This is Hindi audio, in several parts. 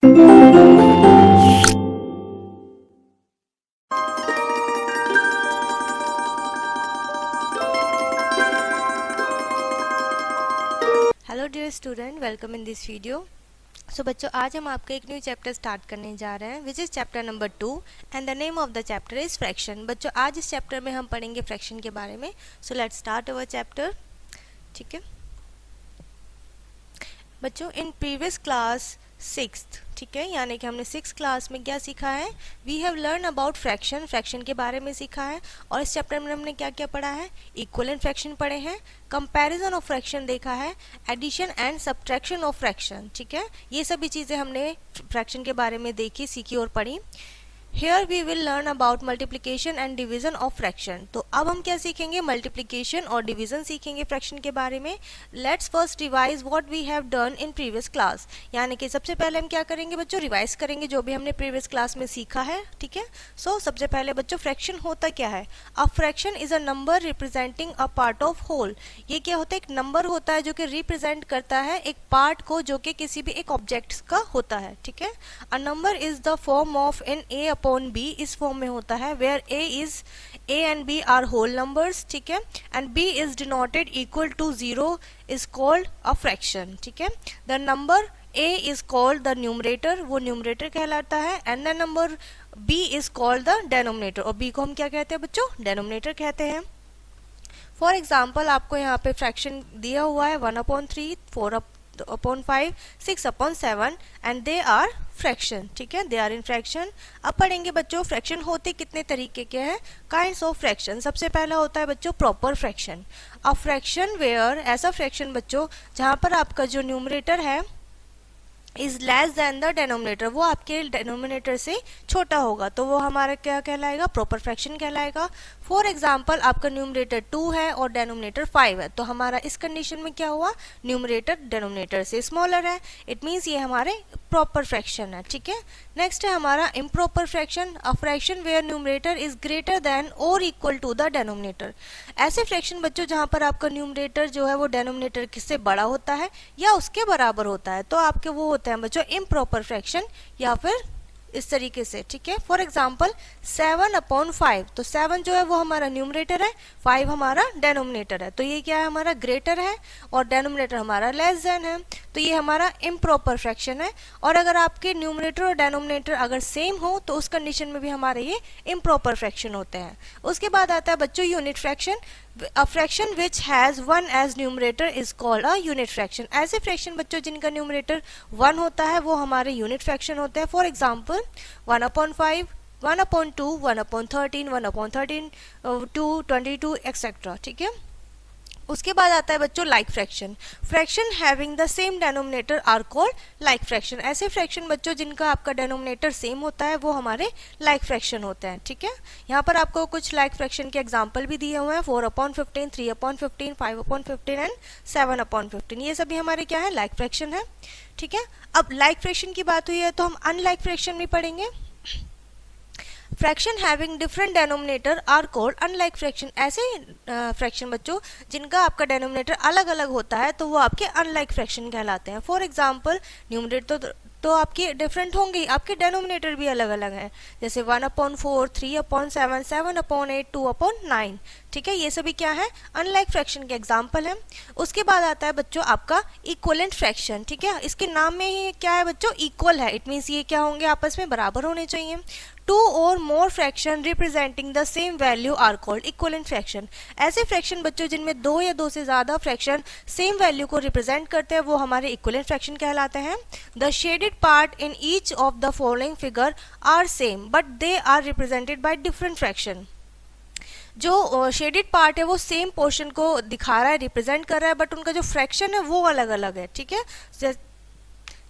Hello dear student, welcome in this video. So बच्चों, आज हम आपका एक न्यू चैप्टर स्टार्ट करने जा रहे हैं which is chapter number 2 and the name of the chapter is fraction. बच्चों, आज इस चैप्टर में हम पढ़ेंगे फ्रैक्शन के बारे में। So let's start our chapter. ठीक है बच्चों, इन प्रीवियस क्लास 6th, ठीक है, यानी कि हमने 6th क्लास में क्या सीखा है, we have learn about fraction, fraction के बारे में सीखा है। और इस चैप्टर में हमने क्या क्या पढ़ा है, इक्वलेंट फ्रैक्शन पढ़े हैं, कंपैरिजन ऑफ फ्रैक्शन देखा है, addition and subtraction of fraction. ठीक है, ये सभी चीज़ें हमने फ्रैक्शन के बारे में देखी, सीखी और पढ़ी। Here we will learn about multiplication and division of fraction। तो अब हम क्या सीखेंगे, मल्टीप्लिकेशन और डिवीजन सीखेंगे फ्रैक्शन के बारे में। Let's first revise what we have done in previous class। यानी कि सबसे पहले हम क्या करेंगे बच्चों, रिवाइज करेंगे जो भी हमने प्रीवियस क्लास में सीखा है। ठीक है, सो सबसे पहले बच्चों, फ्रैक्शन होता क्या है। A fraction is a number representing a part of whole. ये क्या होता है, एक नंबर होता है जो कि रिप्रेजेंट करता है एक पार्ट को जो कि किसी भी एक ऑब्जेक्ट का होता है। ठीक है, a number is the form of an a upon b, इस फॉर्म में होता है where a and b are whole numbers. ठीक है, and b is denoted equal to 0 is called a fraction. ठीक है, the number a is called the numerator, वो न्यूमरेटर कहलाता है, and the number b is called the denominator, और b को हम क्या कहते हैं बच्चों, डेनोमिनेटर कहते हैं। फॉर एग्जाम्पल, आपको यहाँ पे फ्रैक्शन दिया हुआ है 1/3, 4/5, 6/7 एंड दे आर फ्रैक्शन। ठीक है, दे आर इन फ्रैक्शन। अब पढ़ेंगे बच्चों, फ्रैक्शन होते कितने तरीके के हैं, काइंड्स ऑफ फ्रैक्शन। सबसे पहला होता है बच्चों proper fraction. A fraction where, ऐसा फ्रैक्शन बच्चों जहां पर आपका जो न्यूमरेटर है is less than the denominator, वो आपके डेनोमिनेटर से छोटा होगा, तो वो हमारा क्या कहलाएगा, प्रॉपर फ्रैक्शन कहलाएगा। फॉर एग्जाम्पल, आपका न्यूमरेटर 2 है और डेनोमिनेटर 5 है, तो हमारा इस कंडीशन में क्या हुआ, न्यूमरेटर डेनोमिनेटर से स्मॉलर है, इट मीन्स ये हमारे प्रॉपर फ्रैक्शन है। ठीक है, नेक्स्ट है हमारा improper fraction. A fraction where numerator is greater than और इक्वल टू द डेनोमिनेटर। ऐसे फ्रैक्शन बच्चों जहां पर आपका न्यूमरेटर जो है वो डेनोमिनेटर किससे बड़ा होता है या उसके बराबर होता है, तो आपके वो होते हैं बच्चों इम्प्रॉपर फ्रैक्शन, या फिर इस तरीके से। ठीक है, फॉर एग्जाम्पल 7/5, तो 7 जो है वो हमारा न्यूमरेटर है, 5 हमारा डेनोमिनेटर है, तो ये क्या है, हमारा ग्रेटर है, और डेनोमिनेटर हमारा लेस देन है, तो ये हमारा इम्प्रॉपर फ्रैक्शन है। और अगर आपके न्यूमरेटर और डेनोमिनेटर अगर सेम हो तो उस कंडीशन में भी हमारे ये इम्प्रॉपर फ्रैक्शन होते हैं। उसके बाद आता है बच्चों unit fraction. A fraction which has 1 as numerator is called a unit fraction. ऐसे फ्रैक्शन बच्चों जिनका न्यूमरेटर 1 होता है वो हमारे यूनिट फ्रैक्शन होते हैं। For example 1/5, 1/2, 1/13, 1/13, 2, 22 etcetera. ठीक है, उसके बाद आता है बच्चों like fraction. Fraction having the same denominator are called like fraction. ऐसे फ्रैक्शन बच्चों जिनका आपका डेनोमिनेटर सेम होता है वो हमारे लाइक फ्रैक्शन होते हैं। ठीक है, यहाँ पर आपको कुछ लाइक फ्रैक्शन के एग्जांपल भी दिए हुए हैं, 4/15, 3/15, 5/15 एंड 7/15। ये सभी हमारे क्या है, लाइक फ्रैक्शन है। ठीक है, अब लाइक फ्रैक्शन की बात हुई है तो हम अनलाइक फ्रैक्शन भी पढ़ेंगे। Fraction having different denominator are called unlike fraction. ऐसे फ्रैक्शन बच्चों जिनका आपका डेनोमिनेटर अलग अलग होता है तो वो आपके अनलाइक फ्रैक्शन कहलाते हैं। फॉर एग्जाम्पल, न्यूमरेटर तो आपके डिफरेंट होंगे, आपके डेनोमिनेटर भी अलग अलग हैं, जैसे 1/4, 3/7, 7/8, 2/9। ठीक है, ये सभी क्या है, अनलाइक फ्रैक्शन के एग्जाम्पल हैं। उसके बाद आता है बच्चों आपका इक्वलेंट फ्रैक्शन। ठीक है, इसके नाम में ही क्या है बच्चों, इक्वल है, इट मीन्स ये क्या होंगे, आपस में बराबर होने चाहिए। 2 और more fraction representing the same value are called equivalent fraction. ऐसे फ्रैक्शन बच्चों जिनमें 2 या 2 से ज्यादा फ्रैक्शन सेम वैल्यू को रिप्रेजेंट करते हैं वो हमारे इक्वलेंट फ्रैक्शन कहलाते हैं। The shaded part in each of the following figure are same but they are represented by different fraction. जो शेडेड पार्ट है वो सेम पोर्शन को दिखा रहा है, रिप्रेजेंट कर रहा है, बट उनका जो फ्रैक्शन है वो अलग अलग है। ठीक है,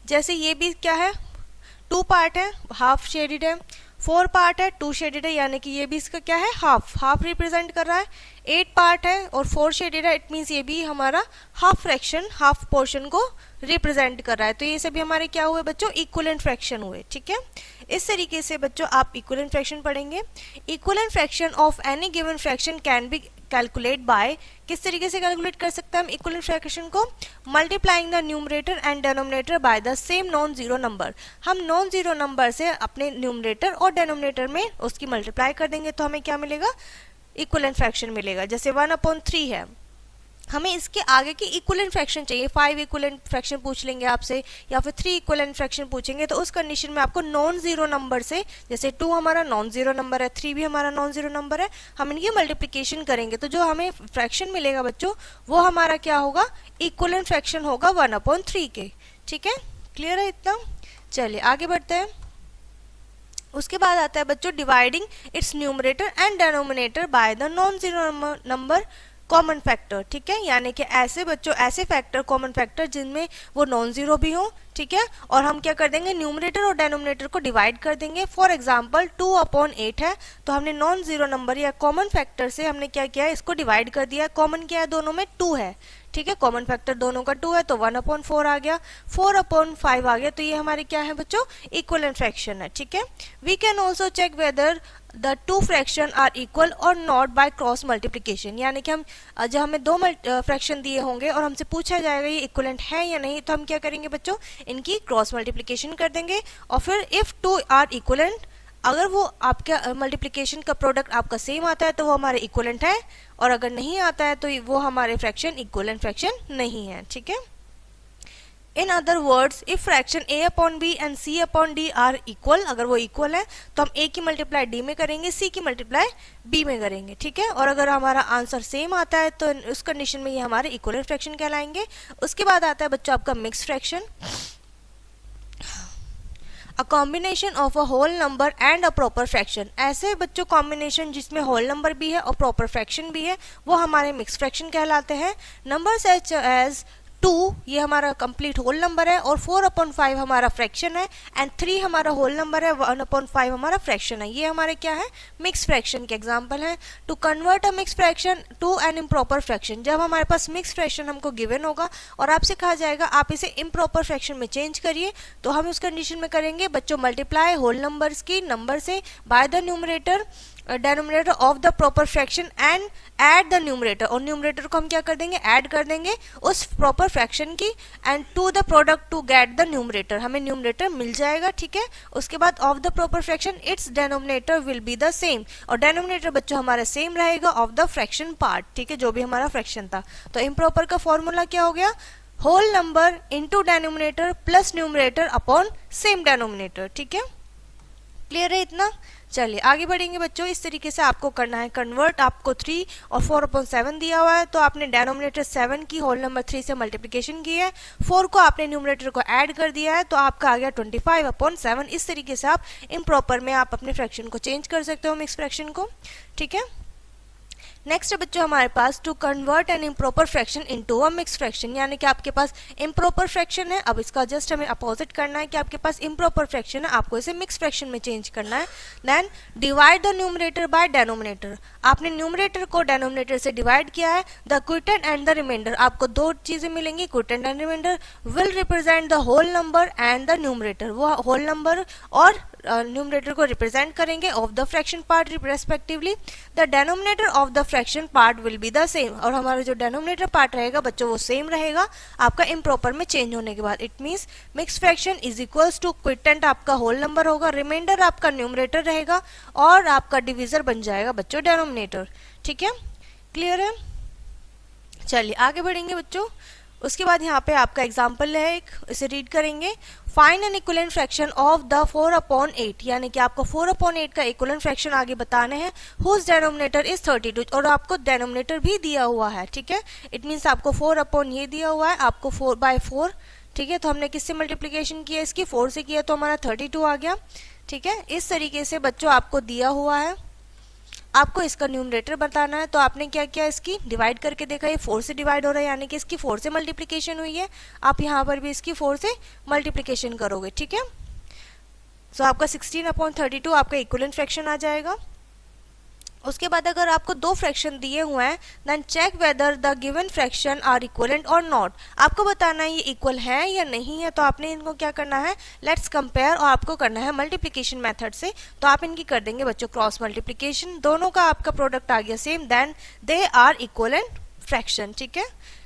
जैसे ये भी क्या है, 2 पार्ट है, हाफ शेडेड है, 4 पार्ट है, 2 शेडेड है, यानी कि ये भी इसका क्या है, हाफ रिप्रेजेंट कर रहा है। 8 पार्ट है और 4 शेडेड है, इट मीन्स ये भी हमारा हाफ फ्रैक्शन, हाफ पोर्शन को रिप्रेजेंट कर रहा है। तो ये सभी हमारे क्या हुए बच्चों, इक्वलेंट फ्रैक्शन हुए। ठीक है, इस तरीके से बच्चों आप इक्वलेंट फ्रैक्शन पढ़ेंगे। Equivalent fraction of any given fraction calculate bye, किस तरीके से कैलकुलेट कर सकते हैं हम इक्विवेलेंट फ्रैक्शन को? Multiplying the numerator and denominator by the same non zero number. हम नॉन जीरो नंबर से अपने न्यूमरेटर और डिनोमिनेटर में उसकी मल्टीप्लाई कर देंगे तो हमें क्या मिलेगा? इक्विवेलेंट फ्रैक्शन मिलेगा। जैसे 1/3 है, हमें इसके आगे की इक्विवेलेंट फ्रैक्शन चाहिए, 5 इक्विवेलेंट फ्रैक्शन पूछ लेंगे आपसे या फिर 3 इक्विवेलेंट फ्रैक्शन पूछेंगे, तो उस कंडीशन में आपको नॉन जीरो नंबर से, जैसे 2 हमारा नॉन जीरो नंबर है, 3 भी हमारा नॉन जीरो नंबर है, हम इनकी मल्टीप्लिकेशन करेंगे तो जो हमें फ्रैक्शन मिलेगा बच्चों वो हमारा क्या होगा? इक्विवेलेंट फ्रैक्शन होगा 1/3 के। ठीक है, क्लियर है इतना? चलिए आगे बढ़ते हैं। उसके बाद आता है बच्चों dividing it's numerator and denominator by the non zero number common factor. ठीक है, यानी कि ऐसे बच्चों ऐसे फैक्टर कॉमन फैक्टर जिनमें वो नॉन जीरो भी हो। ठीक है, और हम क्या कर देंगे? न्यूमरेटर और डिनोमिनेटर को डिवाइड कर देंगे। फॉर एग्जांपल 2/8 है तो हमने नॉन जीरो नंबर या कॉमन फैक्टर से हमने क्या किया? इसको डिवाइड कर दिया। कॉमन क्या है? दोनों में 2 है। ठीक है, कॉमन फैक्टर दोनों का 2 है तो 1/4 आ गया, 4/5 आ गया, तो ये हमारे क्या है बच्चों? इक्विवेलेंट फ्रैक्शन है। ठीक है, we can also check whether the two fraction are equal और नॉट बाय क्रॉस मल्टीप्लिकेशन, यानी कि हम जब हमें 2 फ्रैक्शन दिए होंगे और हमसे पूछा जाएगा ये इक्विवेलेंट है या नहीं, तो हम क्या करेंगे बच्चों? इनकी क्रॉस मल्टीप्लिकेशन कर देंगे। और फिर इफ 2 आर इक्विवेलेंट, अगर वो आपका मल्टीप्लिकेशन का प्रोडक्ट आपका सेम आता है तो वो हमारे इक्विवेलेंट है, और अगर नहीं आता है तो वो हमारे फ्रैक्शन इक्विवेलेंट फ्रैक्शन नहीं है। ठीक है, in other words if fraction a/b and c/d are equal, अगर वो इक्वल है तो हम a की मल्टीप्लाई d में करेंगे, c की मल्टीप्लाई b में करेंगे। ठीक है, और अगर हमारा आंसर सेम आता है तो उस कंडीशन में ये हमारे इक्विवेलेंट फ्रैक्शन कहलाएंगे। उसके बाद आता है बच्चों आपका mix fraction, a combination of a whole number and a proper fraction. ऐसे बच्चों कॉम्बिनेशन जिसमें होल नंबर भी है और प्रॉपर फ्रैक्शन भी है वो हमारे मिक्स फ्रैक्शन कहलाते हैं। नंबर सच एज 2 ये हमारा कंप्लीट होल नंबर है और 4/5 हमारा फ्रैक्शन है एंड 3 हमारा होल नंबर है, 1/5 हमारा फ्रैक्शन है। ये हमारे क्या है? मिक्स फ्रैक्शन के एग्जांपल है। To convert a mix fraction to an improper fraction, जब हमारे पास मिक्स फ्रैक्शन हमको गिवन होगा और आपसे कहा जाएगा आप इसे इम्प्रॉपर फ्रैक्शन में चेंज करिए, तो हम उस कंडीशन में करेंगे बच्चों मल्टीप्लाई होल नंबर्स की नंबर से by the numerator denominator of the proper fraction and add the numerator, और न्यूमरेटर को हम क्या कर देंगे? ऐड कर देंगे उस प्रॉपर फ्रैक्शन की, and to the product to get the numerator, हमें न्यूमरेटर मिल जाएगा। ठीक है, उसके बाद of the proper fraction its denominator will be the same, और डिनोमिनेटर बच्चों हमारा सेम रहेगा ऑफ द फ्रैक्शन पार्ट। ठीक है, जो भी हमारा फ्रैक्शन था। तो इम्प्रॉपर का फॉर्मूला क्या हो गया? Whole number into denominator plus numerator upon same denominator. ठीक है, क्लियर है इतना? चलिए आगे बढ़ेंगे बच्चों। इस तरीके से आपको करना है कन्वर्ट। आपको 3 और 4/7 दिया हुआ है तो आपने डिनोमिनेटर 7 की होल नंबर 3 से मल्टीप्लिकेशन की है, 4 को आपने न्यूमरेटर को ऐड कर दिया है तो आपका आ गया 25/7। इस तरीके से आप इम्प्रॉपर में आप अपने फ्रैक्शन को चेंज कर सकते हो, मिक्स फ्रैक्शन को। ठीक है, नेक्स्ट है बच्चों हमारे पास to convert an improper fraction into a mix fraction, यानी कि आपके पास इम्प्रॉपर फ्रैक्शन है, अब इसका जस्ट हमें अपोजिट करना है कि आपके पास इम्प्रॉपर फ्रैक्शन है, आपको इसे मिक्स फ्रैक्शन में चेंज करना है। Then divide the numerator by denominator, आपने न्यूमरेटर को डिनोमिनेटर से डिवाइड किया है। The quotient and the remainder, आपको 2 चीजें मिलेंगी, quotient and remainder will represent the whole number and the numerator, वो होल नंबर और न्यूमरेटर को रिप्रेजेंट करेंगे of the fraction part respectively. The denominator of the fraction part will be the same, और हमारा जो डिनोमिनेटर पार्ट रहेगा बच्चों वो सेम रहेगा आपका इम्प्रॉपर में चेंज होने के बाद। It means mix fraction is equals to quotient आपका होल नंबर होगा, रिमाइंडर आपका न्यूमरेटर रहेगा और आपका डिविजर बन जाएगा बच्चों डिनोमिनेटर। ठीक है, क्लियर है? चलिए आगे बढ़ेंगे बच्चों। उसके बाद यहाँ पे आपका एग्जाम्पल है एक, इसे रीड करेंगे। Find N equivalent fraction of the 4/8, यानी कि आपको 4/8 का इक्विवेलेंट फ्रैक्शन आगे बताने हैं। हुज डिनोमिनेटर इज 32, और आपको डिनोमिनेटर भी दिया हुआ है। ठीक है, इट मीन्स आपको 4/ ये दिया हुआ है, आपको 4/4। ठीक है, तो हमने किससे मल्टीप्लीकेशन किया? इसकी 4 से किया तो हमारा 32 आ गया। ठीक है, इस तरीके से बच्चों आपको दिया हुआ है, आपको इसका न्यूमरेटर बताना है, तो आपने क्या किया? इसकी डिवाइड करके देखा, ये 4 से डिवाइड हो रहा है, यानी कि इसकी 4 से मल्टीप्लिकेशन हुई है। आप यहाँ पर भी इसकी 4 से मल्टीप्लिकेशन करोगे। ठीक है, सो आपका 16/32 आपका इक्विवेलेंट फ्रैक्शन आ जाएगा। उसके बाद अगर आपको दो फ्रैक्शन दिए हुए हैं then check whether the given fraction are equivalent और नॉट। आपको बताना है ये इक्वल है या नहीं है, तो आपने इनको क्या करना है, लेट्स कंपेयर, और आपको करना है मल्टीप्लिकेशन मेथड से। तो आप इनकी कर देंगे बच्चों क्रॉस मल्टीप्लिकेशन, दोनों का आपका प्रोडक्ट आ गया same, then they are equivalent fraction. ठीक है,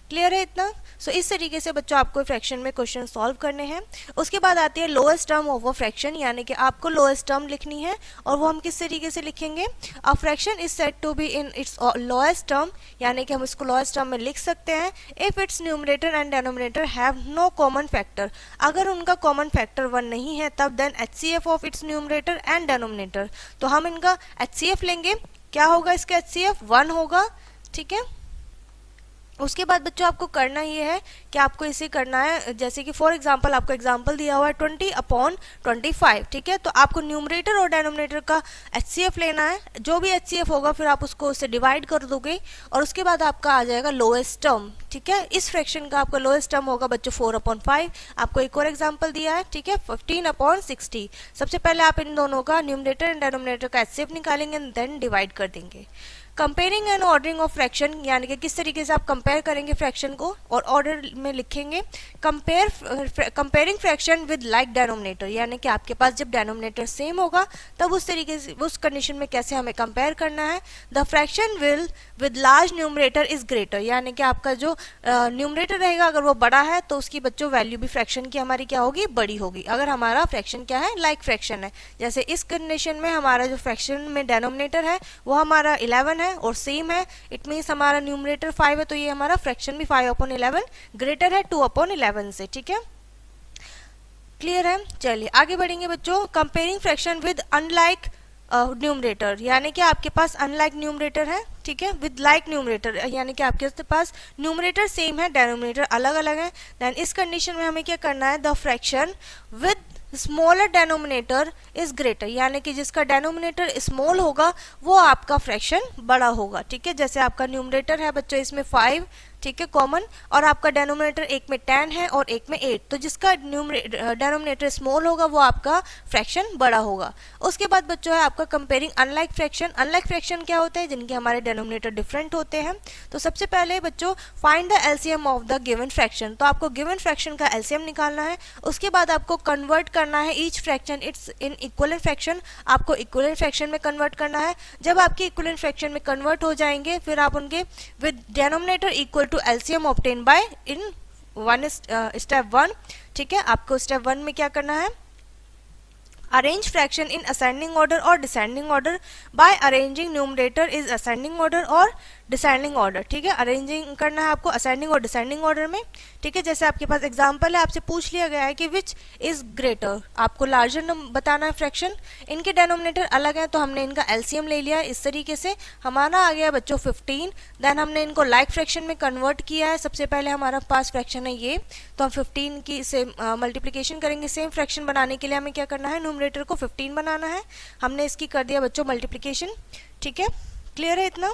क्लियर है इतना। सो इस तरीके से बच्चों आपको फ्रैक्शन में क्वेश्चन सॉल्व करने हैं। उसके बाद आती है lowest term of a fraction, यानी कि आपको लोएस्ट टर्म लिखनी है, और वो हम किस तरीके से लिखेंगे, a fraction is said to be in its lowest term, यानी कि हम इसको लोएस्ट टर्म में लिख सकते हैं if its numerator and denominator have no common factor. अगर उनका कॉमन फैक्टर 1 नहीं है तब then HCF of its numerator and denominator. तो हम इनका HCF लेंगे, क्या होगा इसका HCF 1 होगा। ठीक है, उसके बाद बच्चों आपको करना ये है कि आपको इसे करना है, जैसे कि फॉर एग्जांपल आपको एग्जांपल दिया हुआ है 20/25। ठीक है, तो आपको न्यूमरेटर और डिनोमिनेटर का HCF लेना है, जो भी HCF होगा फिर आप उसको उससे डिवाइड कर दोगे, और उसके बाद आपका आ जाएगा लोएस्ट टर्म। ठीक है, इस फ्रैक्शन का आपका लोएस्ट टर्म होगा बच्चों 4/5। आपको एक और एग्जाम्पल दिया है, ठीक है, 15/60। सबसे पहले आप इन दोनों का न्यूमरेटर एंड डिनोमिनेटर का HCF निकालेंगे, देन डिवाइड कर देंगे। Comparing and ordering of fraction, यानी कि किस तरीके से आप कंपेयर करेंगे फ्रैक्शन को और ऑर्डर में लिखेंगे। Comparing fraction with like denominator, यानी कि आपके पास जब डिनोमिनेटर सेम होगा तब उस तरीके से उस कंडीशन में कैसे हमें कंपेयर करना है। The fraction will with large numerator is greater, यानी कि आपका जो न्यूमरेटर रहेगा अगर वो बड़ा है तो उसकी बच्चों वैल्यू भी फ्रैक्शन की हमारी क्या होगी, बड़ी होगी। अगर हमारा फ्रैक्शन क्या है, लाइक फ्रैक्शन है, जैसे इस कंडीशन में हमारा जो फ्रैक्शन में डिनोमिनेटर है वो हमारा 11 है और सेम है, इट मीन्स हमारा न्यूमरेटर 5 है, तो ये हमारा फ्रैक्शन भी 5/11 ग्रेटर है 2/11 से। ठीक है, क्लियर है। चलिए आगे बढ़ेंगे बच्चों। Comparing fraction with unlike numerator, यानी कि आपके पास अनलाइक न्यूमरेटर है, ठीक है, विद लाइक न्यूमरेटर, यानी कि आपके पास न्यूमरेटर सेम है, डिनोमिनेटर अलग अलग है। देन इस कंडीशन में हमें क्या करना है, the fraction with smaller denominator is greater, यानी कि जिसका डिनोमिनेटर स्मॉल होगा वो आपका फ्रैक्शन बड़ा होगा। ठीक है, जैसे आपका न्यूमरेटर है बच्चों इसमें 5, ठीक है, कॉमन, और आपका डिनोमिनेटर एक में 10 है और एक में 8, तो जिसका डिनोमिनेटर स्मॉल होगा वो आपका फ्रैक्शन बड़ा होगा। उसके बाद बच्चों है आपका comparing unlike fraction. Unlike fraction क्या होता है, जिनके हमारे डिनोमिनेटर डिफरेंट होते हैं। तो सबसे पहले बच्चों find the LCM of the given fraction, तो आपको गिवन फ्रैक्शन का एलसीएम निकालना है। उसके बाद आपको कन्वर्ट करना है each fraction it's in equivalent fraction, आपको इक्वलेंट फ्रैक्शन में कन्वर्ट करना है। जब आपके इक्वलेंट फ्रैक्शन में कन्वर्ट हो जाएंगे फिर आप उनके with denominator equal to LCM obtain by in step 1। ठीक है, आपको स्टेप 1 में क्या करना है, arrange fraction in ascending order और descending order by arranging numerator is ascending order और डिसेंडिंग ऑर्डर। ठीक है, अरेंजिंग करना है आपको असेंडिंग और डिसेंडिंग ऑर्डर में। ठीक है, जैसे आपके पास एग्जांपल है, आपसे पूछ लिया गया है कि विच इज ग्रेटर, आपको लार्जर बताना है फ्रैक्शन, इनके डिनोमिनेटर अलग है तो हमने इनका एलसीएम ले लिया। इस तरीके से हमारा आ गया बच्चों 15। देन हमने इनको लाइक फ्रैक्शन में कन्वर्ट किया है। सबसे पहले हमारा पास फ्रैक्शन है ये, तो हम 15 की से मल्टीप्लीकेशन करेंगे। सेम फ्रैक्शन बनाने के लिए हमें क्या करना है, न्यूमरेटर को 15 बनाना है। हमने इसकी कर दिया बच्चों मल्टीप्लीकेशन। ठीक है, क्लियर है इतना।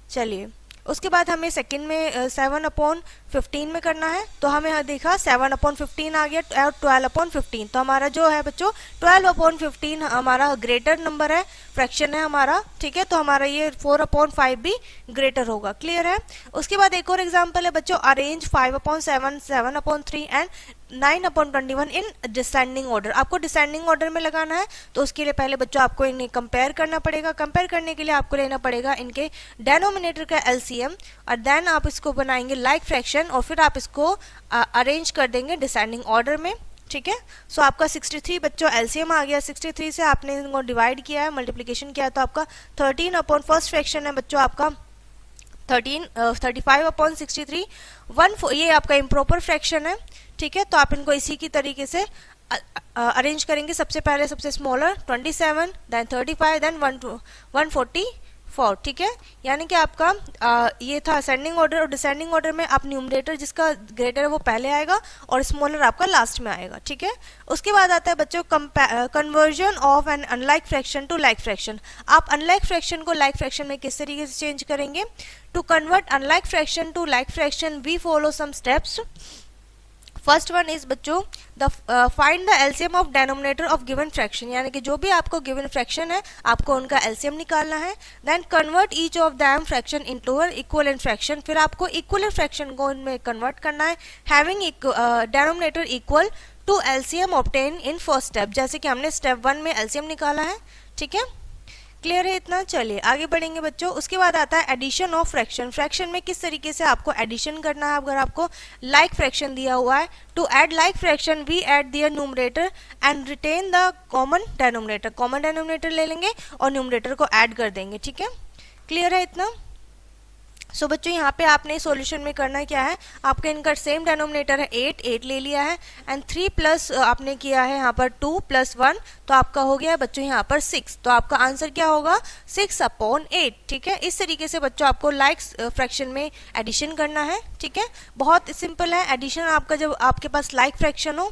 चलिए उसके बाद हमें सेकंड में 7/15 में करना है, तो हमें देखा 7/15 आ गया और 12/15, तो हमारा जो है बच्चों 12/15 हमारा ग्रेटर नंबर है, फ्रैक्शन है हमारा। ठीक है, तो हमारा ये 4/5 भी ग्रेटर होगा। क्लियर है। उसके बाद एक और एग्जांपल है बच्चों, arrange 5/7, 7/3 and 9/21 in descending order. आपको डिसेंडिंग ऑर्डर में लगाना है, तो उसके लिए पहले बच्चों आपको इन्हें कंपेयर करना पड़ेगा। कंपेयर करने के लिए आपको लेना पड़ेगा इनके डिनोमिनेटर का एलसीएम, और देन आप इसको बनाएंगे लाइक फ्रैक्शन, और फिर आप इसको अरेंज कर देंगे डिसेंडिंग ऑर्डर में। ठीक है, सो आपका 63 बच्चों एलसीएम आ गया। 63 से आपने इनको डिवाइड किया है, मल्टीप्लिकेशन किया है, तो आपका 13 फर्स्ट फ्रैक्शन है बच्चों आपका 35/63 ये आपका इम्प्रॉपर फ्रैक्शन है। ठीक है, तो आप इनको इसी की तरीके से अरेंज करेंगे। सबसे पहले सबसे स्मॉलर 27, देन 35, देन 144। ठीक है, यानी कि आपका ये था असेंडिंग ऑर्डर, और डिसेंडिंग ऑर्डर में आप न्यूमरेटर जिसका ग्रेटर है वो पहले आएगा और स्मॉलर आपका लास्ट में आएगा। ठीक है, उसके बाद आता है बच्चों conversion of an unlike fraction to like fraction. आप अनलाइक फ्रैक्शन को लाइक फ्रैक्शन में किस तरीके से चेंज करेंगे। To convert unlike fraction to like fraction we follow some steps. First one is बच्चों the find the LCM of denominator of given fraction, यानी कि जो भी आपको गिवन फ्रैक्शन है आपको उनका एलसीएम निकालना है। Then convert each of them fraction into a equivalent fraction, फिर आपको इक्विवेलेंट फ्रैक्शन को इनमें कन्वर्ट करना है, having denominator equal to LCM obtain in first step, जैसे कि हमने स्टेप 1 में एलसीएम निकाला है। ठीक है, क्लियर है इतना? चलिए आगे बढ़ेंगे बच्चों। उसके बाद आता है एडिशन ऑफ फ्रैक्शन। फ्रैक्शन में किस तरीके से आपको एडिशन करना है। अगर आपको लाइक फ्रैक्शन दिया हुआ है, to add like fraction we add their numerator and retain the common denominator. Common denominator ले लेंगे और न्यूमरेटर को ऐड कर देंगे। ठीक है, क्लियर है इतना? सो बच्चों यहाँ पे आपने सॉल्यूशन में करना क्या है, आपका इनका सेम डेनोमिनेटर है 8 ले लिया है एंड 3 प्लस आपने किया है यहाँ पर 2 + 1, तो आपका हो गया है बच्चों यहाँ पर 6। तो आपका आंसर क्या होगा 6/8। ठीक है, इस तरीके से बच्चों आपको लाइक फ्रैक्शन में एडिशन करना है। ठीक है, बहुत सिंपल है एडिशन आपका। जब आपके पास लाइक फ्रैक्शन हो,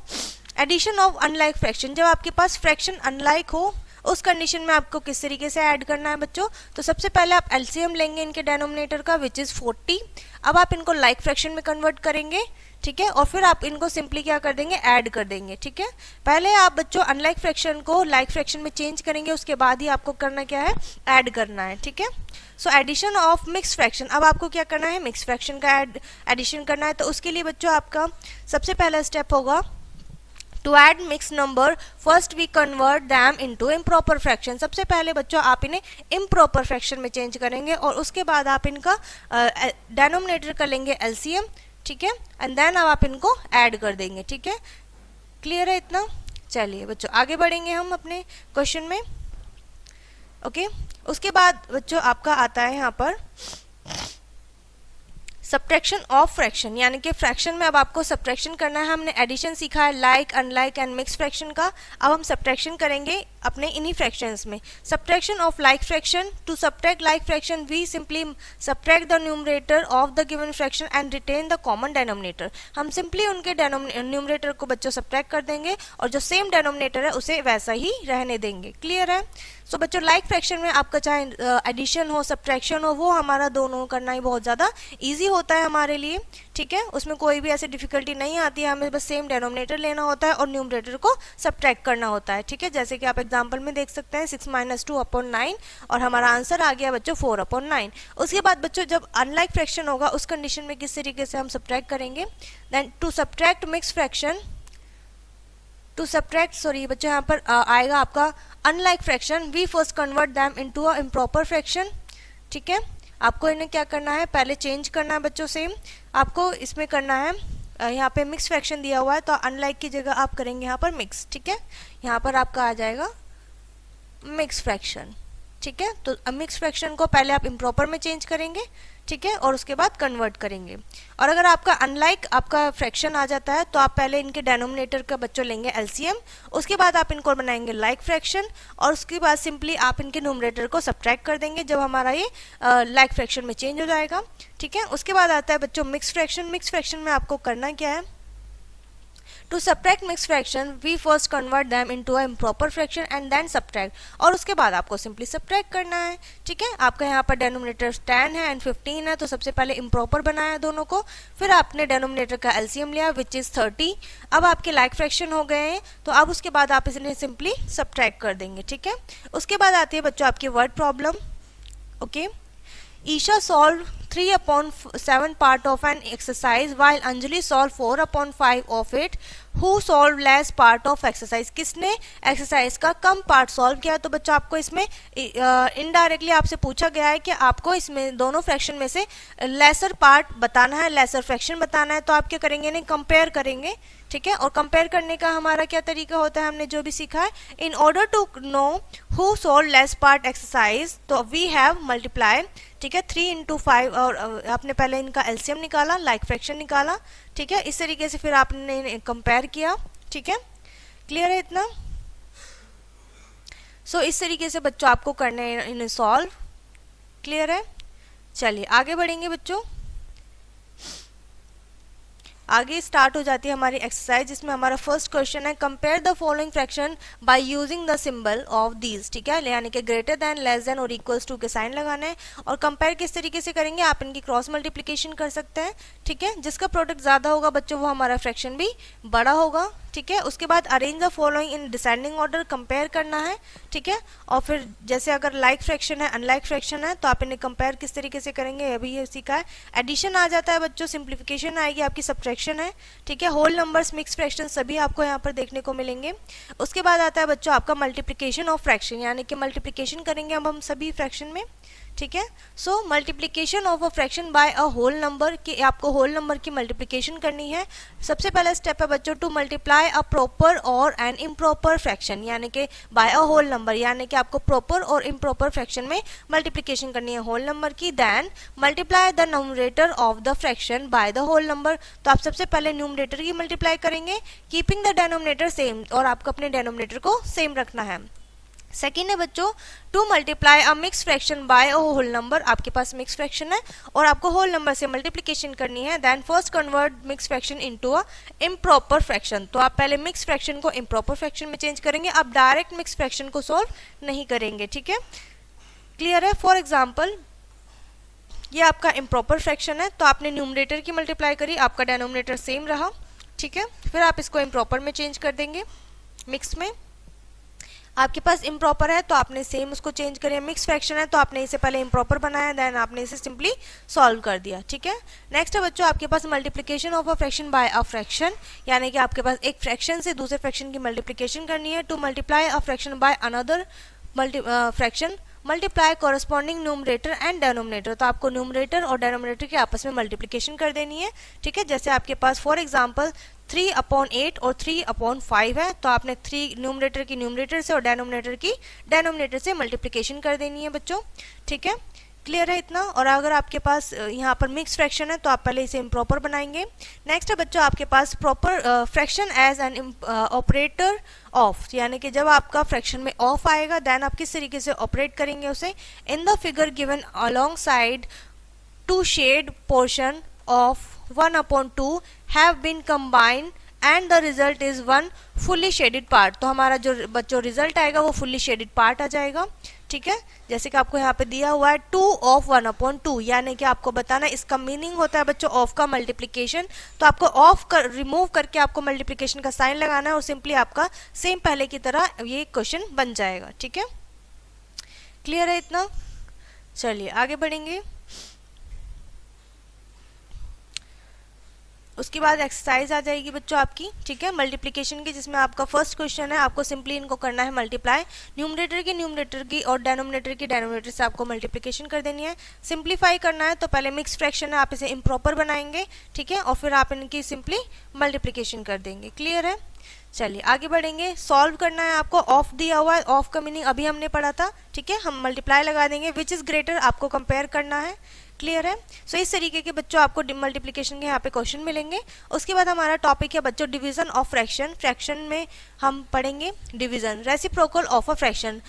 एडिशन ऑफ अनलाइक फ्रैक्शन, जब आपके पास फ्रैक्शन अनलाइक हो उस कंडीशन में आपको किस तरीके से ऐड करना है बच्चों। तो सबसे पहले आप एलसीएम लेंगे इनके डेनोमिनेटर का विच इज 40। अब आप इनको लाइक फ्रैक्शन में कन्वर्ट करेंगे। ठीक है, और फिर आप इनको सिंपली क्या कर देंगे, ऐड कर देंगे। ठीक है, पहले आप बच्चों अनलाइक फ्रैक्शन को लाइक फ्रैक्शन में चेंज करेंगे, उसके बाद ही आपको करना क्या है, ऐड करना है। ठीक है, so addition of mix fraction, अब आपको क्या करना है, मिक्स फ्रैक्शन का एडिशन करना है। तो उसके लिए बच्चों आपका सबसे पहला स्टेप होगा to add mix number first we convert them into improper fraction. सबसे पहले बच्चों आप इन्हें इम्प्रॉपर फ्रैक्शन में चेंज करेंगे और उसके बाद आप इनका डेनोमिनेटर कर लेंगे एलसीएम। ठीक है, एंड देन अब आप इनको ऐड कर देंगे। ठीक है, क्लियर है इतना? चलिए बच्चों आगे बढ़ेंगे हम अपने क्वेश्चन में। ओके, उसके बाद बच्चों आपका आता है यहाँ पर सब्ट्रैक्शन ऑफ फ्रैक्शन, यानी कि फ्रैक्शन में अब आपको सब्ट्रैक्शन करना है। हमने एडिशन सीखा है like, unlike and mix fraction का। अब हम सब्ट्रैक्शन करेंगे अपने इन्हीं फ्रैक्शंस में। Subtraction of like fraction, to subtract like fraction we simply subtract the numerator of the given fraction and retain the common denominator. हम सिंपली उनके न्यूमरेटर को बच्चों सब्ट्रैक्ट कर देंगे और जो सेम डेनोमिनेटर है उसे वैसा ही रहने देंगे। क्लियर है? सो बच्चों लाइक फ्रैक्शन में आपका चाहे एडिशन हो सब्ट्रैक्शन हो, वो हमारा दोनों करना ही बहुत ज़्यादा ईजी होता है हमारे लिए। ठीक है, उसमें कोई भी ऐसी डिफिकल्टी नहीं आती है, हमें बस सेम डेनोमिनेटर लेना होता है और न्यूमरेटर को सब्ट्रैक्ट करना होता है। ठीक है, जैसे कि आप एग्जांपल में देख सकते हैं 6 - 2/9 और हमारा आंसर आ गया बच्चों 4/9। उसके बाद बच्चों जब अनलाइक फ्रैक्शन होगा उस कंडीशन में किस तरीके से हम सब्ट्रैक्ट करेंगे, then to subtract mix fraction, to subtract sorry बच्चों यहाँ पर आएगा आपका unlike fraction we first convert them into a improper fraction. ठीक है, आपको इन्हें क्या करना है, पहले चेंज करना है बच्चों सेम। आपको इसमें करना है यहाँ पे मिक्स फ्रैक्शन दिया हुआ है तो अनलाइक की जगह आप करेंगे यहाँ पर मिक्स। ठीक है, यहाँ पर आपका आ जाएगा मिक्स फ्रैक्शन। ठीक है, तो मिक्स फ्रैक्शन को पहले आप इम्प्रॉपर में चेंज करेंगे। ठीक है, और उसके बाद कन्वर्ट करेंगे। और अगर आपका अनलाइक आपका फ्रैक्शन आ जाता है तो आप पहले इनके डेनोमिनेटर का बच्चों लेंगे एलसीएम, उसके बाद आप इनको बनाएंगे लाइक फ्रैक्शन और उसके बाद सिंपली आप इनके न्यूमरेटर को सब्ट्रैक्ट कर देंगे जब हमारा ये लाइक फ्रैक्शन में चेंज हो जाएगा। ठीक है, उसके बाद आता है बच्चों मिक्स फ्रैक्शन। मिक्स फ्रैक्शन में आपको करना क्या है, to subtract mix fraction we first convert them into a improper fraction and then subtract, और उसके बाद आपको सिंपली सब्ट्रैक्ट करना है। ठीक है, आपका यहाँ पर डेनोमिनेटर 10 है एंड 15 है, तो सबसे पहले इम्प्रॉपर बनाया दोनों को, फिर आपने डेनोमिनेटर का एलसीएम लिया विच इज 30। अब आपके लाइक फ्रैक्शन हो गए हैं तो अब उसके बाद आप इन्हें सिंपली सब्ट्रैक्ट कर देंगे। ठीक है, उसके बाद आती है बच्चों आपकी word problem. Okay, Isha solve 3/7 part of an exercise while Anjali solved 4/5 of it. Who solved less part of exercise? किसने एक्सरसाइज का कम पार्ट सॉल्व किया? तो बच्चों आपको इसमें इनडायरेक्टली आपसे पूछा गया है कि आपको इसमें दोनों फ्रैक्शन में से लेसर पार्ट बताना है, लेसर फ्रैक्शन बताना है। तो आप क्या करेंगे, इन्हें कंपेयर करेंगे। ठीक है, और कंपेयर करने का हमारा क्या तरीका होता है, हमने जो भी सीखा है, in order to know who solve less part exercise तो वी हैव मल्टीप्लाई। ठीक है, 3 × 5 और आपने पहले इनका एलसीएम निकाला, लाइक फ्रैक्शन निकाला। ठीक है, इस तरीके से फिर आपने कंपेयर किया। ठीक है, क्लियर है इतना? सो इस तरीके से बच्चों आपको करने इन्हें सॉल्व। क्लियर है? चलिए आगे बढ़ेंगे बच्चों। आगे स्टार्ट हो जाती है हमारी एक्सरसाइज, जिसमें हमारा फर्स्ट क्वेश्चन है compare the following fraction by using the symbol of these, ठीक है, यानी कि ग्रेटर देन, लेस देन और इक्वल्स टू के साइन लगाना है। और कंपेयर किस तरीके से करेंगे, आप इनकी क्रॉस मल्टीप्लिकेशन कर सकते हैं, ठीक है। जिसका प्रोडक्ट ज़्यादा होगा बच्चों वो हमारा फ्रैक्शन भी बड़ा होगा, ठीक है। उसके बाद arrange the following in descending order, compare करना है, ठीक है। और फिर जैसे अगर लाइक फ्रैक्शन है, अनलाइक फ्रैक्शन है, तो आप इन्हें कंपेयर किस तरीके से करेंगे अभी ये सीखा है। एडिशन आ जाता है बच्चों, सिंप्लीफिकेशन आएगी, आपकी सब्ट्रैक्शन है, ठीक है। होल नंबर्स, मिक्स फ्रैक्शन सभी आपको यहाँ पर देखने को मिलेंगे। उसके बाद आता है बच्चों आपका मल्टीप्लिकेशन ऑफ फ्रैक्शन, यानी कि मल्टीप्लिकेशन करेंगे अब हम सभी फ्रैक्शन में, ठीक है। So multiplication of a fraction by a whole number, कि आपको होल नंबर की मल्टीप्लिकेशन करनी है। सबसे पहला स्टेप है बच्चों टू मल्टीप्लाई अ प्रॉपर और एन इम्प्रॉपर फ्रैक्शन, यानी कि बाय अ होल नंबर, यानी कि आपको प्रॉपर और इम्प्रॉपर फ्रैक्शन में मल्टीप्लिकेशन करनी है होल नंबर की। Then multiply the numerator of the fraction by the whole number, तो आप सबसे पहले न्यूमरेटर की मल्टीप्लाई करेंगे, कीपिंग द डेनोमिनेटर सेम, और आपको अपने डेनोमिनेटर को सेम रखना है। सेकेंड है बच्चों to multiply a mix fraction by a whole number, आपके पास मिक्स फ्रैक्शन है और आपको होल नंबर से मल्टीप्लिकेशन करनी है। Then first convert mix fraction into a improper fraction, तो आप पहले मिक्स फ्रैक्शन को इम्प्रॉपर फ्रैक्शन में चेंज करेंगे, आप डायरेक्ट मिक्स फ्रैक्शन को सॉल्व नहीं करेंगे, ठीक है। क्लियर है। फॉर एग्जाम्पल ये आपका इम्प्रॉपर फ्रैक्शन है, तो आपने न्यूमरेटर की मल्टीप्लाई करी, आपका डेनोमिनेटर सेम रहा, ठीक है। फिर आप इसको इम्प्रॉपर में चेंज कर देंगे, मिक्स में। आपके पास इम्प्रॉपर है तो आपने सेम उसको चेंज करिए, मिक्स फ्रैक्शन है तो आपने इसे पहले इम्प्रॉपर बनाया, देन आपने इसे सिंपली सॉल्व कर दिया, ठीक है। नेक्स्ट है बच्चों आपके पास multiplication of a fraction by a fraction, यानी कि आपके पास एक फ्रैक्शन से दूसरे फ्रैक्शन की मल्टीप्लिकेशन करनी है। To multiply a fraction by another fraction, multiply corresponding numerator and denominator, तो आपको न्यूमरेटर और डेनोमिनेटर के आपस में मल्टीप्लिकेशन कर देनी है, ठीक है। जैसे आपके पास फॉर एग्जांपल 3/8 और 3/5 है, तो आपने 3 न्यूमरेटर की न्यूमरेटर से और डेनोमिनेटर की डेनोमिनेटर से मल्टीप्लिकेशन कर देनी है बच्चों, ठीक है। क्लियर है इतना। और अगर आपके पास यहाँ पर मिक्स फ्रैक्शन है तो आप पहले इसे इम्प्रॉपर बनाएंगे। नेक्स्ट है बच्चों आपके पास proper fraction as an operator of, यानी कि जब आपका फ्रैक्शन में ऑफ आएगा देन आप किस तरीके से ऑपरेट करेंगे उसे। In the figure given along side to shade portion of 1/2 have been combined and the result is one fully shaded part, तो हमारा जो बच्चों रिजल्ट आएगा वो फुल्ली शेडेड पार्ट आ जाएगा, ठीक है। जैसे कि आपको यहाँ पे दिया हुआ है 2 of 1/2, यानी कि आपको बताना इसका मीनिंग होता है बच्चों ऑफ का मल्टीप्लिकेशन, तो आपको ऑफ कर रिमूव करके आपको मल्टीप्लिकेशन का साइन लगाना है और सिंपली आपका सेम पहले की तरह ये क्वेश्चन बन जाएगा, ठीक है। क्लियर है इतना। चलिए आगे बढ़ेंगे। उसके बाद एक्सरसाइज आ जाएगी बच्चों आपकी, ठीक है, मल्टीप्लिकेशन की, जिसमें आपका फर्स्ट क्वेश्चन है आपको सिंपली इनको करना है मल्टीप्लाई, न्यूमरेटर की और डेनोमिनेटर की डेनोमिनेटर से आपको मल्टीप्लिकेशन कर देनी है। सिंप्लीफाई करना है तो पहले मिक्स फ्रैक्शन है आप इसे इम्प्रॉपर बनाएंगे, ठीक है, और फिर आप इनकी सिंपली मल्टीप्लिकेशन कर देंगे। क्लियर है। चलिए आगे बढ़ेंगे। सॉल्व करना है आपको, ऑफ दिया हुआ है, ऑफ का मीनिंग अभी हमने पढ़ा था, ठीक है। हम मल्टीप्लाई लगा देंगे, विच इज ग्रेटर आपको कंपेयर करना है। क्लियर है। सो इस तरीके के बच्चों आपको मल्टीप्लिकेशन के यहाँ पे क्वेश्चन मिलेंगे। उसके बाद हमारा टॉपिक है बच्चों डिवीजन ऑफ फ्रैक्शन। फ्रैक्शन में हम पढ़ेंगे division, reciprocal of a fraction.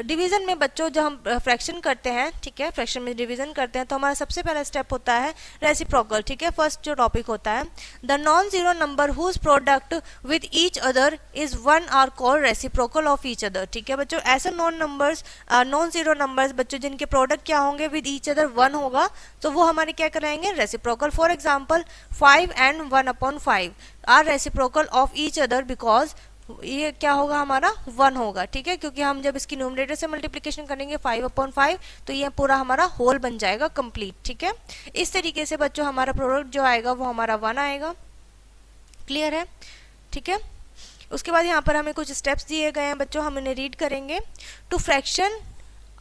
Division में बच्चों जो हम फ्रैक्शन करते हैं, ठीक है, फ्रैक्शन में डिवीजन करते हैं तो हमारा सबसे पहला स्टेप होता है रेसिप्रोकल, ठीक है। फर्स्ट जो टॉपिक होता है the non zero number whose product with each other is 1 are called reciprocal of each other, ठीक है बच्चों। ऐसे नॉन जीरो नंबर्स बच्चों जिनके प्रोडक्ट क्या होंगे विद ईच अदर 1 होगा तो वो हमारे क्या कराएंगे reciprocal. For example 5 and 1/5 are reciprocal of each other because ये क्या होगा हमारा 1 होगा, ठीक है, क्योंकि हम जब इसकी न्यूमरेटर से मल्टीप्लिकेशन करेंगे 5/5 तो ये पूरा हमारा होल बन जाएगा कंप्लीट, ठीक है। इस तरीके से बच्चों हमारा प्रोडक्ट जो आएगा वो हमारा 1 आएगा। क्लियर है, ठीक है। उसके बाद यहाँ पर हमें कुछ स्टेप्स दिए गए हैं बच्चों, हम इन्हें रीड करेंगे। Two fraction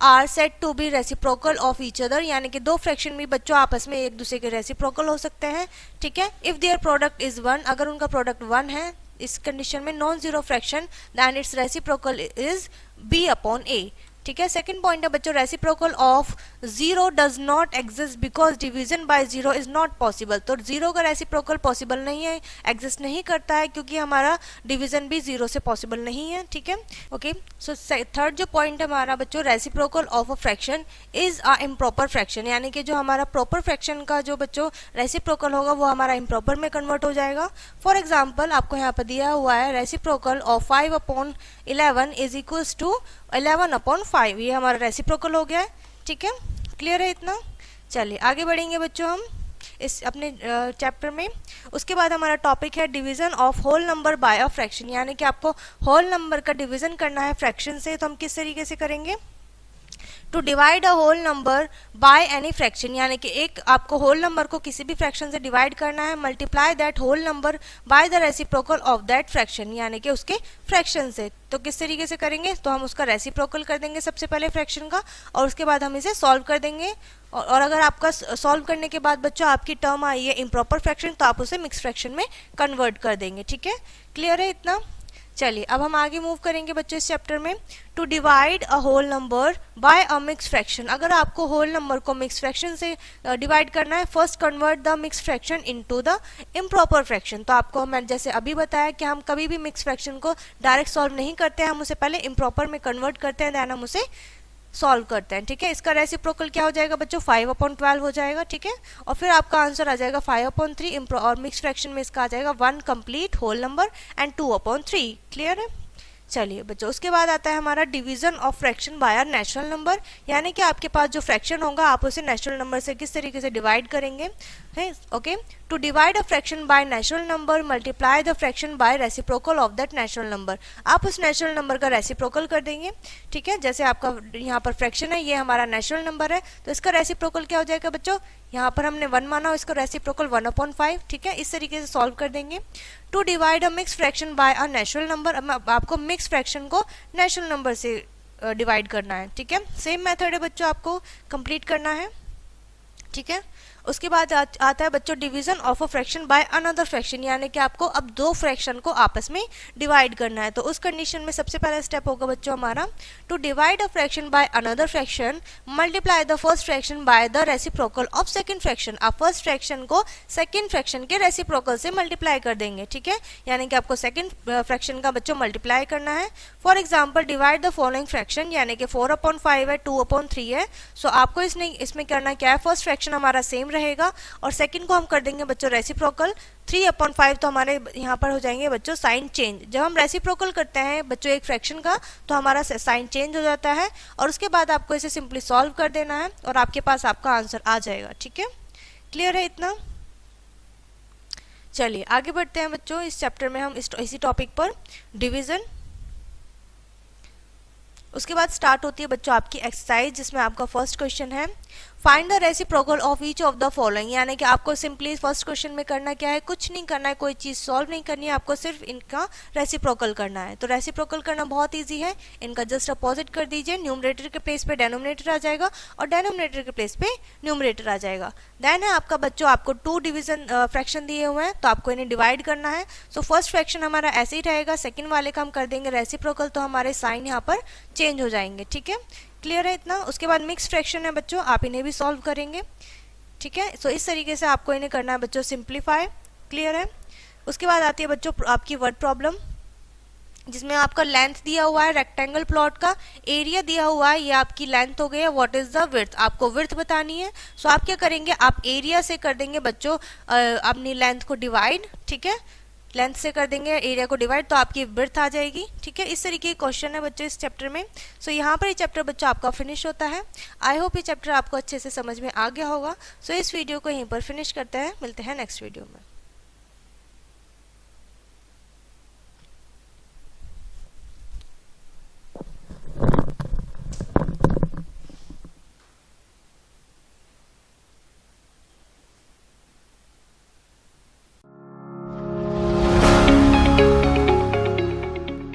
are said to be reciprocal of each other, यानी कि दो फ्रैक्शन भी बच्चों आपस में एक दूसरे के रेसिप्रोकल हो सकते हैं, ठीक है। इफ देयर प्रोडक्ट इज 1, अगर उनका प्रोडक्ट 1 है इस कंडीशन में non zero fraction then its reciprocal is b/a, ठीक है। सेकंड पॉइंट है बच्चों, reciprocal of zero does not exist because division by zero is not possible. तो जीरो का रेसिप्रोकल पॉसिबल नहीं है, एग्जिस्ट नहीं करता है, क्योंकि हमारा डिवीजन भी जीरो से पॉसिबल नहीं है। ठीक है, ओके। सो थर्ड जो पॉइंट है हमारा बच्चों, reciprocal of a fraction is a improper fraction, यानी कि जो हमारा प्रॉपर फ्रैक्शन का जो बच्चों रेसिप्रोकल होगा वो हमारा इम्प्रॉपर में कन्वर्ट हो जाएगा। फॉर एग्जाम्पल आपको यहाँ पर दिया हुआ है reciprocal of 5/11 is equals to 11/5, ये हमारा रेसिप्रोकल हो गया है। ठीक है, क्लियर है इतना। चलिए आगे बढ़ेंगे बच्चों हम इस अपने चैप्टर में। उसके बाद हमारा टॉपिक है division of whole number by a fraction, यानी कि आपको होल नंबर का डिवीजन करना है फ्रैक्शन से। तो हम किस तरीके से करेंगे, to divide a whole number by any fraction, यानी कि एक आपको होल नंबर को किसी भी फ्रैक्शन से डिवाइड करना है, multiply that whole number by the reciprocal of that fraction, यानी कि उसके फ्रैक्शन से। तो किस तरीके से करेंगे, तो हम उसका रेसिप्रोकल कर देंगे सबसे पहले फ्रैक्शन का, और उसके बाद हम इसे सॉल्व कर देंगे। और अगर आपका सॉल्व करने के बाद बच्चों आपकी टर्म आई है इम्प्रॉपर फ्रैक्शन, तो आप उसे मिक्स फ्रैक्शन में कन्वर्ट कर देंगे। ठीक है, क्लियर है इतना। चलिए अब हम आगे मूव करेंगे बच्चों इस चैप्टर में। To divide a whole number by a mix fraction, अगर आपको होल नंबर को मिक्स फ्रैक्शन से डिवाइड करना है, first convert the mix fraction into the improper fraction. तो आपको मैं जैसे अभी बताया कि हम कभी भी मिक्स फ्रैक्शन को डायरेक्ट सॉल्व नहीं करते हैं, हम उसे पहले इम्प्रॉपर में कन्वर्ट करते हैं, देन हम उसे सॉल्व करते हैं। ठीक है, इसका रेसिप्रोकल क्या हो जाएगा बच्चों, 5/12 हो जाएगा। ठीक है, और फिर आपका आंसर आ जाएगा 5/3, और मिक्स फ्रैक्शन में इसका आ जाएगा 1 complete whole number and 2/3। Clear है। चलिए बच्चों उसके बाद आता है हमारा division of fraction by natural number, यानी कि आपके पास जो फ्रैक्शन होगा आप उसे नेचुरल नंबर से किस तरीके से डिवाइड करेंगे है। Okay, to divide a fraction by natural number multiply the fraction by reciprocal of that natural number, आप उस नेचुरल नंबर का रेसिप्रोकल कर देंगे। ठीक है, जैसे आपका यहाँ पर फ्रैक्शन है, ये हमारा नेचुरल नंबर है, तो इसका रेसिप्रोकल क्या हो जाएगा बच्चों, यहाँ पर हमने 1 माना, इसका रेसिप्रोकल 1/5। ठीक है, इस तरीके से सॉल्व कर देंगे। To divide a mix fraction by a natural number, आपको मिक्स फ्रैक्शन को नेचुरल नंबर से डिवाइड करना है। ठीक है, सेम मेथड है बच्चों, आपको कंप्लीट करना है। ठीक है, उसके बाद आता है बच्चों division of a fraction by another fraction, यानी कि आपको अब दो फ्रैक्शन को आपस में डिवाइड करना है। तो उस कंडीशन में सबसे पहला स्टेप होगा बच्चों हमारा, to divide a fraction by another fraction multiply the first fraction by the reciprocal of second fraction, आप फर्स्ट फ्रैक्शन को सेकंड फ्रैक्शन के रेसिप्रोकल से मल्टीप्लाई कर देंगे। ठीक है, यानी कि आपको सेकंड फ्रैक्शन का बच्चों मल्टीप्लाई करना है। For example divide the following fraction, यानी कि 4/5 है, 2/3 है। सो आपको इसमें करना क्या है, फर्स्ट फ्रैक्शन हमारा सेम रहेगा और सेकंड को हम कर देंगे बच्चों रेसिप्रोकल 3/5, तो हमारे यहाँ पर हो जाएंगे बच्चों साइन चेंज। जब हम रेसिप्रोकल करते हैं बच्चों एक फ्रैक्शन का, तो हमारा साइन चेंज हो जाता है, और उसके बाद आपको इसे सिंपली सॉल्व कर देना है और आपके पास आपका आंसर आ जाएगा। ठीक है, क्लियर है इतना। चलिए आगे बढ़ते हैं बच्चों इस चैप्टर में हम इसी टॉपिक पर, डिवीजन। उसके बाद स्टार्ट होती है बच्चों आपकी एक्सरसाइज, जिसमें आपका फर्स्ट क्वेश्चन है find the reciprocal of each of the following, यानी कि आपको सिंपली फर्स्ट क्वेश्चन में करना क्या है, कुछ नहीं करना है, कोई चीज़ सॉल्व नहीं करनी है, आपको सिर्फ इनका रेसिप्रोकल करना है। तो रेसिप्रोकल करना बहुत इजी है, इनका जस्ट अपोजिट कर दीजिए, न्यूमरेटर के प्लेस पे डेनोमिनेटर आ जाएगा और डेनोमिनेटर के प्लेस पे न्यूमरेटर आ जाएगा। देन है आपका बच्चों आपको 2 डिवीजन फ्रैक्शन दिए हुए हैं, तो आपको इन्हें डिवाइड करना है। सो फर्स्ट फ्रैक्शन हमारा ऐसे ही रहेगा, सेकेंड वाले का हम कर देंगे रेसिप्रोकल, तो हमारे साइन यहाँ पर चेंज हो जाएंगे। ठीक है, क्लियर है इतना। उसके बाद मिक्स फ्रैक्शन है बच्चों, आप इन्हें भी सॉल्व करेंगे। ठीक है, सो इस तरीके से आपको इन्हें करना है बच्चों सिंप्लीफाई। क्लियर है। उसके बाद आती है बच्चों आपकी वर्ड प्रॉब्लम, जिसमें आपका लेंथ दिया हुआ है रेक्टेंगल प्लॉट का, एरिया दिया हुआ है, ये आपकी लेंथ हो गई है, व्हाट इज द विड्थ, आपको विड्थ बतानी है। सो आप क्या करेंगे, आप एरिया से कर देंगे बच्चों अपनी लेंथ को डिवाइड। ठीक है, लेंथ से कर देंगे एरिया को डिवाइड, तो आपकी विड्थ आ जाएगी। ठीक है, इस तरीके के क्वेश्चन है बच्चों इस चैप्टर में। सो यहाँ पर ये चैप्टर बच्चों आपका फिनिश होता है। आई होप ये चैप्टर आपको अच्छे से समझ में आ गया होगा। सो इस वीडियो को यहीं पर फिनिश करते हैं, मिलते हैं नेक्स्ट वीडियो में।